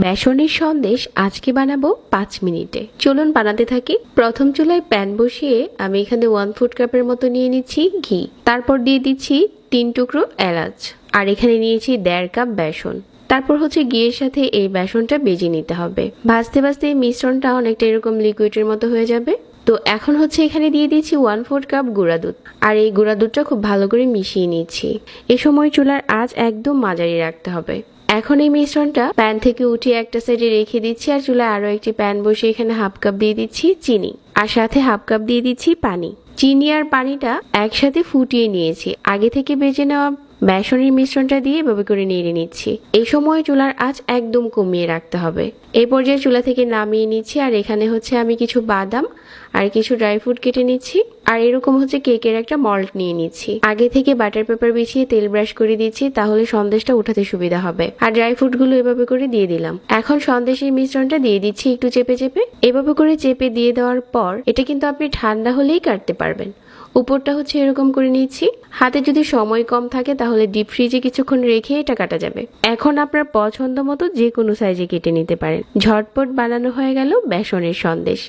বেসনের সন্দেশ আজকে বানাবো 5 মিনিটে। চলুন বানাতে থাকি। প্রথম চুলায় প্যান বসিয়ে আমি এখানে 1 ফুড কাপের মতো নিয়ে নিচ্ছি ঘি। তারপর দিয়ে দিচ্ছি 3 টুকরো এলাচ, আর এখানে নিয়েছি 1.5 কাপ বেসন। তারপর ঘিয়ের সাথে এই বেসনটা ভেজে নিতে হবে। ভাজতে ভাজতে এই মিশ্রণটা অনেকটা এরকম লিকুইডের মতো হয়ে যাবে। তো এখন এখানে দিয়ে দিচ্ছি 1 ফুড কাপ গুঁড়া দুধ, আর এই গুঁড়া দুধটা খুব ভালো করে মিশিয়ে নিচ্ছি। এ সময় চুলার আঁচ একদম মাঝারি রাখতে হবে। এখন এই মিশ্রণটা প্যান থেকে উঠিয়ে একটা সাইডে রেখে দিচ্ছি, আর চুলায় আরো একটি প্যান বসিয়ে এখানে 1/2 কাপ দিয়ে দিচ্ছি চিনি, আর সাথে 1/2 কাপ দিয়ে দিচ্ছি পানি। চিনি আর পানিটা একসাথে ফুটিয়ে নিয়েছি। আগে থেকে ভেজে নেওয়া বেসনের মিশ্রণটা দিয়ে এভাবে করে নেড়ে নিচ্ছি। এই সময় চুলার আঁচ একদম কমিয়ে রাখতে হবে। এই পর্যায়ে চুলা থেকে নামিয়ে নিচ্ছি, আর এখানে আমি কিছু বাদাম আর কিছু ড্রাই ফ্রুট কেটে নিচ্ছি, আর এরকম কেকের একটা মল্ট নিয়ে নিচ্ছি। আগে থেকে বাটার পেপার বিছিয়ে তেল ব্রাশ করে দিচ্ছি, তাহলে সন্দেশটা উঠাতে সুবিধা হবে। আর ড্রাই ফ্রুট গুলো এভাবে করে দিয়ে দিলাম। এখন সন্দেশের মিশ্রণটা দিয়ে দিচ্ছি একটু চেপে চেপে। এভাবে করে চেপে দিয়ে দেওয়ার পর এটা কিন্তু আপনি ঠান্ডা হলেই কাটতে পারবেন। উপরটা এরকম করে নিচ্ছি। হাতে যদি সময় কম থাকে তাহলে ডিপ ফ্রিজে কিছুক্ষণ রেখে এটা কাটা যাবে। এখন আপনার পছন্দ মতো যে কোনো সাইজে কেটে নিতে পারেন। ঝটপট বানানো হয়ে গেল বেসনের সন্দেশ।